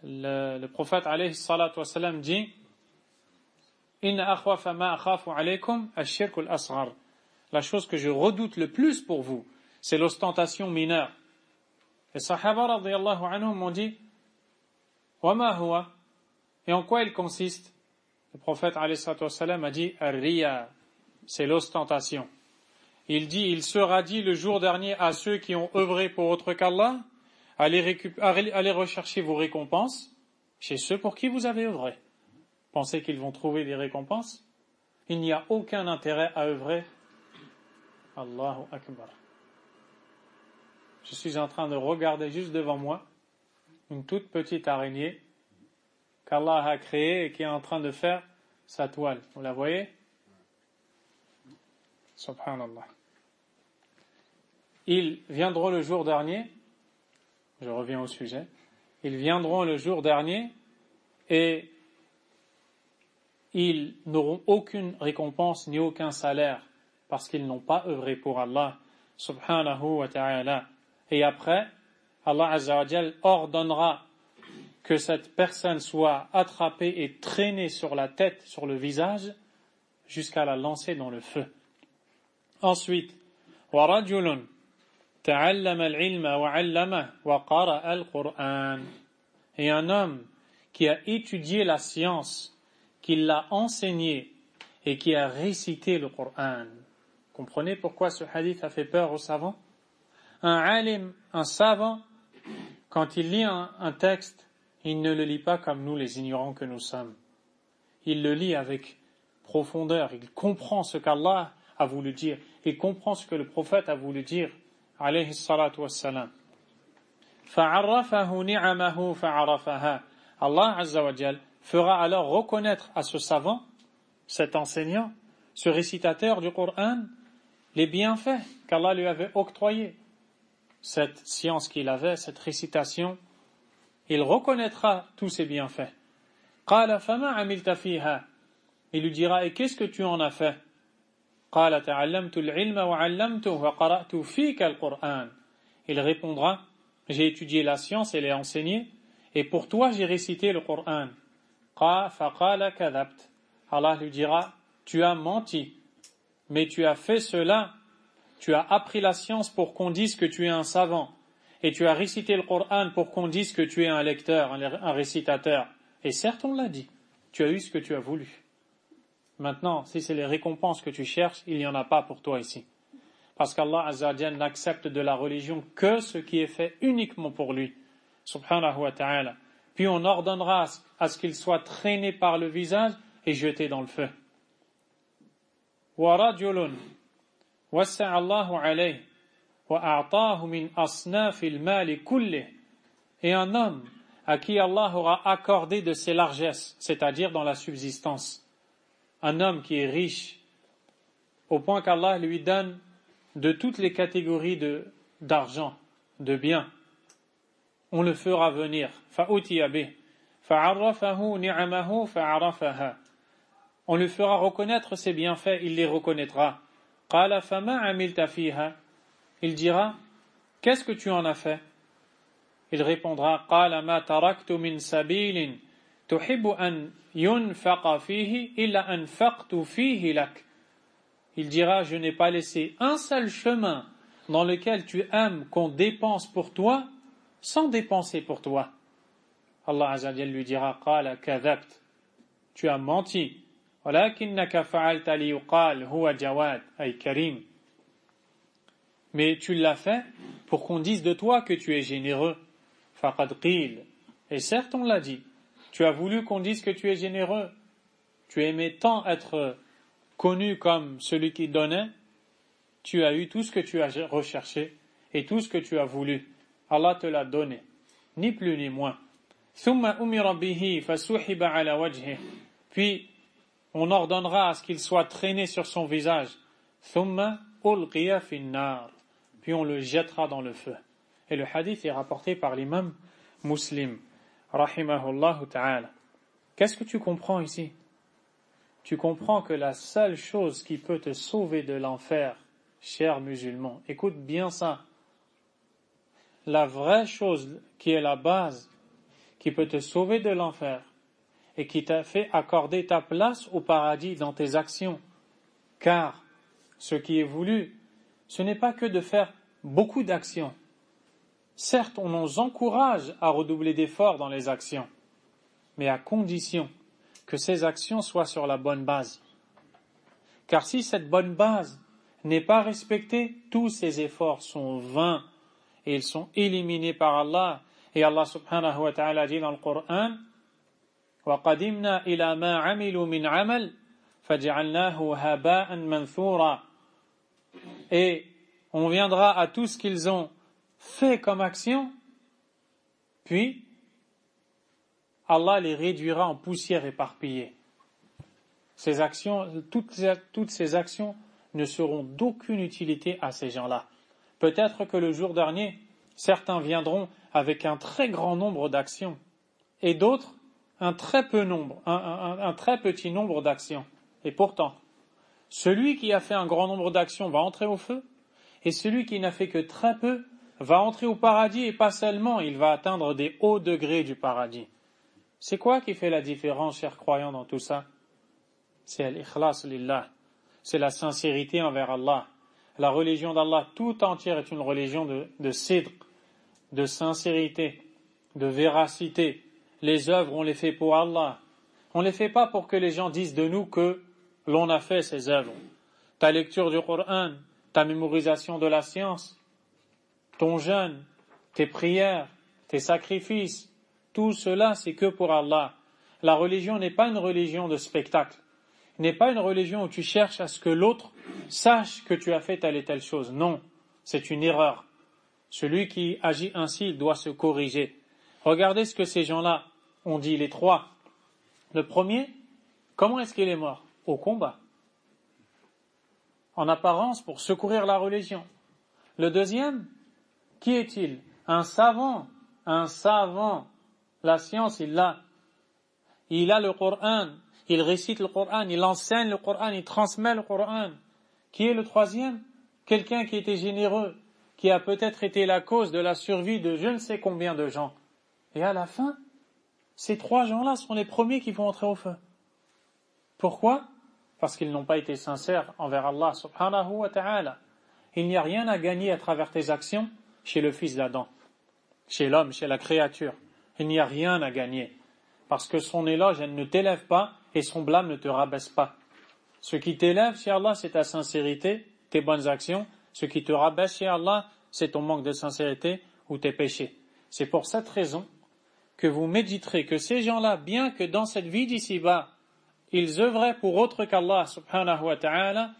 le prophète alayhi salatu wa salam dit: Inna akhwafa ma akhafu alaykum ash-shirk al-asghar. La chose que je redoute le plus pour vous, c'est l'ostentation mineure. Les sahaba radiyallahu anhum m'ont dit: Wa ma huwa? Et en quoi il consiste? Le prophète alayhi salatu wa salam a dit: Ar-riya, c'est l'ostentation. Il dit: il sera dit le jour dernier à ceux qui ont œuvré pour autre qu'Allah, allez rechercher vos récompenses chez ceux pour qui vous avez œuvré. Pensez qu'ils vont trouver des récompenses? Il n'y a aucun intérêt à œuvrer. Allahu Akbar. Je suis en train de regarder juste devant moi une toute petite araignée qu'Allah a créée et qui est en train de faire sa toile. Vous la voyez? Subhanallah. Ils viendront le jour dernier, je reviens au sujet, ils viendront le jour dernier et ils n'auront aucune récompense ni aucun salaire parce qu'ils n'ont pas œuvré pour Allah subhanahu wa ta'ala. Et après, Allah azza wa jal ordonnera que cette personne soit attrapée et traînée sur la tête, sur le visage, jusqu'à la lancer dans le feu. Ensuite, وَرَجُلٌ تَعَلَّمَ الْعِلْمَ وَعَلَّمَهُ وَقَرَأَ الْقُرْآنَ. Et un homme qui a étudié la science, qui l'a enseigné et qui a récité le Coran. Comprenez pourquoi ce hadith a fait peur aux savants? Un alim, un savant, quand il lit un texte, il ne le lit pas comme nous, les ignorants que nous sommes. Il le lit avec profondeur, il comprend ce qu'Allah a voulu dire, il comprend ce que le prophète a voulu dire, alayhi salatu wassalam. فَعَرَّفَهُ نِعَمَهُ فَعَرَفَهَا. Allah azza wa jal fera alors reconnaître à ce savant, cet enseignant, ce récitateur du Coran, les bienfaits qu'Allah lui avait octroyés. Cette science qu'il avait, cette récitation, il reconnaîtra tous ses bienfaits. قَالَ فَمَا عَمِلْتَ فِيهَا. Il lui dira, et qu'est-ce que tu en as fait? قَالَ تَعَلَّمْتُ الْعِلْمَ وَعَلَّمْتُهُ وَقَرَأْتُ فِيكَ الْقُرْآنَ. Il répondra, j'ai étudié la science et l'ai enseignée, et pour toi j'ai récité le Coran. فَقَالَ كَذَبْتَ. Allah lui dira, tu as menti, mais tu as fait cela, tu as appris la science pour qu'on dise que tu es un savant, et tu as récité le Coran pour qu'on dise que tu es un lecteur, un récitateur. Et certes on l'a dit, tu as eu ce que tu as voulu. Maintenant, si c'est les récompenses que tu cherches, il n'y en a pas pour toi ici. Parce qu'Allah azza wa jalla n'accepte de la religion que ce qui est fait uniquement pour lui, subhanahu wa ta'ala. Puis on ordonnera à ce qu'il soit traîné par le visage et jeté dans le feu. وَرَجُلٌ وَسَّعَ اللَّهُ عَلَيْهِ وَأَعْطَاهُ مِنْ أَصْنَافِ الْمَالِ كُلِّهِ. Et un homme à qui Allah aura accordé de ses largesses, c'est-à-dire dans la subsistance. Un homme qui est riche, au point qu'Allah lui donne de toutes les catégories d'argent, de biens. On le fera venir. فَأُتِيَ بِهِ فَعَرَّفَهُ نِعَمَهُ فَعَرَفَهَا. On lui fera reconnaître ses bienfaits, il les reconnaîtra. قَالَ فَمَا عَمِلْتَ فِيهَا. Il dira, qu'est-ce que tu en as fait? Il répondra, قَالَ مَا تَرَكْتُ مِنْ سَبِيلٍ تُحِبُّ أَنْ يُنْفَقَ فِيهِ إِلَّا أَنْفَقْتُ فِيهِ لَكَ. Il dira, je n'ai pas laissé un seul chemin dans lequel tu aimes qu'on dépense pour toi, sans dépenser pour toi. Allah azza wa jalla lui dira, قَالَ كَذَبْتَ. Tu as menti. وَلَكِنَّكَ فَعَلْتَ لِيُقَالْ هُوَ جَوَادٌ أي كريم. Mais tu l'as fait pour qu'on dise de toi que tu es généreux. فَقَدْ قِيلَ. Et certes on l'a dit. Tu as voulu qu'on dise que tu es généreux. Tu aimais tant être connu comme celui qui donnait. Tu as eu tout ce que tu as recherché et tout ce que tu as voulu. Allah te l'a donné. Ni plus ni moins. ثُمَّ أُمِرَ بِهِ فَسُحِبَ عَلَى وَجْهِهِ. Puis on ordonnera à ce qu'il soit traîné sur son visage. ثُمَّ أُلْقِيَ فِي النَّارِ. Puis on le jettera dans le feu. Et le hadith est rapporté par l'imam Muslim, rahimahullah ta'ala. Qu'est-ce que tu comprends ici? Tu comprends que la seule chose qui peut te sauver de l'enfer, cher musulman, écoute bien ça, la vraie chose qui est la base, qui peut te sauver de l'enfer, et qui t'a fait accorder ta place au paradis dans tes actions, car ce qui est voulu, ce n'est pas que de faire beaucoup d'actions. Certes, on nous encourage à redoubler d'efforts dans les actions, mais à condition que ces actions soient sur la bonne base. Car si cette bonne base n'est pas respectée, tous ces efforts sont vains et ils sont éliminés par Allah. Et Allah subhanahu wa ta'ala dit dans le Coran, وَقَدِمْنَا إِلَى مَا عَمِلُوا مِنْ عَمَلٍ فَجَعَلْنَاهُ هَبَاءً مَنْثُورًا. Et on viendra à tout ce qu'ils ont fait comme action, puis Allah les réduira en poussière éparpillée. Ces actions, toutes ces actions ne seront d'aucune utilité à ces gens-là. Peut-être que le jour dernier, certains viendront avec un très grand nombre d'actions et d'autres un très petit nombre d'actions. Et pourtant, celui qui a fait un grand nombre d'actions va entrer au feu et celui qui n'a fait que très peu va entrer au paradis et pas seulement, il va atteindre des hauts degrés du paradis. C'est quoi qui fait la différence, chers croyants, dans tout ça? C'est l'ikhlas lillah, c'est la sincérité envers Allah. La religion d'Allah tout entière est une religion de sidq, de sincérité, de véracité. Les œuvres, on les fait pour Allah. On ne les fait pas pour que les gens disent de nous que l'on a fait ces œuvres. Ta lecture du Coran, ta mémorisation de la science, ton jeûne, tes prières, tes sacrifices, tout cela c'est que pour Allah. La religion n'est pas une religion de spectacle. N'est pas une religion où tu cherches à ce que l'autre sache que tu as fait telle et telle chose. Non, c'est une erreur. Celui qui agit ainsi, il doit se corriger. Regardez ce que ces gens-là ont dit, les trois. Le premier, comment est-ce qu'il est mort? Au combat. En apparence, pour secourir la religion. Le deuxième, qui est-il? Un savant. Un savant. La science, il l'a. Il a le Coran. Il récite le Coran. Il enseigne le Coran. Il transmet le Coran. Qui est le troisième? Quelqu'un qui était généreux, qui a peut-être été la cause de la survie de je ne sais combien de gens. Et à la fin, ces trois gens-là sont les premiers qui vont entrer au feu. Pourquoi? Parce qu'ils n'ont pas été sincères envers Allah subhanahu wa ta'ala. Il n'y a rien à gagner à travers tes actions chez le fils d'Adam, chez l'homme, chez la créature. Il n'y a rien à gagner. Parce que son éloge, elle ne t'élève pas et son blâme ne te rabaisse pas. Ce qui t'élève chez Allah, c'est ta sincérité, tes bonnes actions. Ce qui te rabaisse chez Allah, c'est ton manque de sincérité ou tes péchés. C'est pour cette raison que vous méditerez que ces gens-là, bien que dans cette vie d'ici-bas, ils œuvraient pour autre qu'Allah subhanahu wa ta'ala,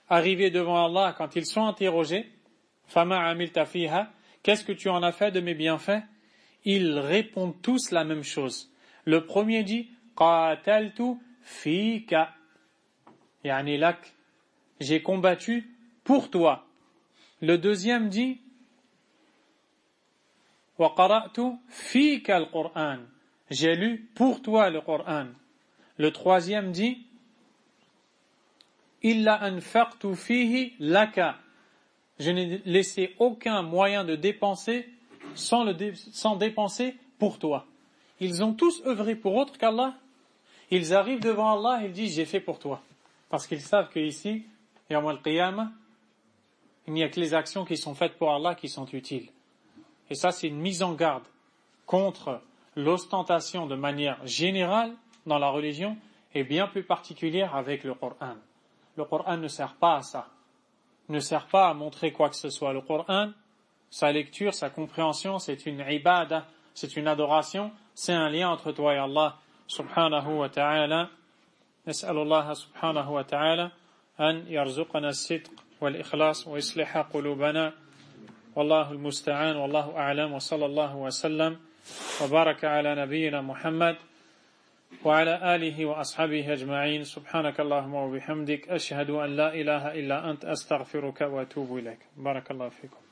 arrivés devant Allah quand ils sont interrogés, Fama amilta fiha, qu'est-ce que tu en as fait de mes bienfaits? Ils répondent tous la même chose. Le premier dit, qataltu fika, yani lak, j'ai combattu pour toi. Le deuxième dit, wa qara'tu fika al-Qur'an, j'ai lu pour toi le Coran. Le troisième dit, illa anfaqtu fihi laka, je n'ai laissé aucun moyen de dépenser sans dépenser pour toi. Ils ont tous œuvré pour autre qu'Allah. Ils arrivent devant Allah et ils disent j'ai fait pour toi. Parce qu'ils savent qu'ici, Yawm al-Qiyamah, il n'y a que les actions qui sont faites pour Allah qui sont utiles. Et ça, c'est une mise en garde contre l'ostentation de manière générale dans la religion et bien plus particulière avec le Coran. Le Coran ne sert pas à ça. Ne sert pas à montrer quoi que ce soit. Le Coran, sa lecture, sa compréhension, c'est une ibada, c'est une adoration, c'est un lien entre toi et Allah subhanahu wa ta'ala. نسأل الله سبحانه وتعالى أن يرزقنا الصدق والإخلاص ويصلح قلوبنا والله المستعان والله أعلم وصلى الله وسلم وبارك على نبينا محمد وعلى آله وأصحابه أجمعين سبحانك اللهم وبحمدك أشهد أن لا إله إلا أنت أستغفرك وأتوب إليك بارك الله فيكم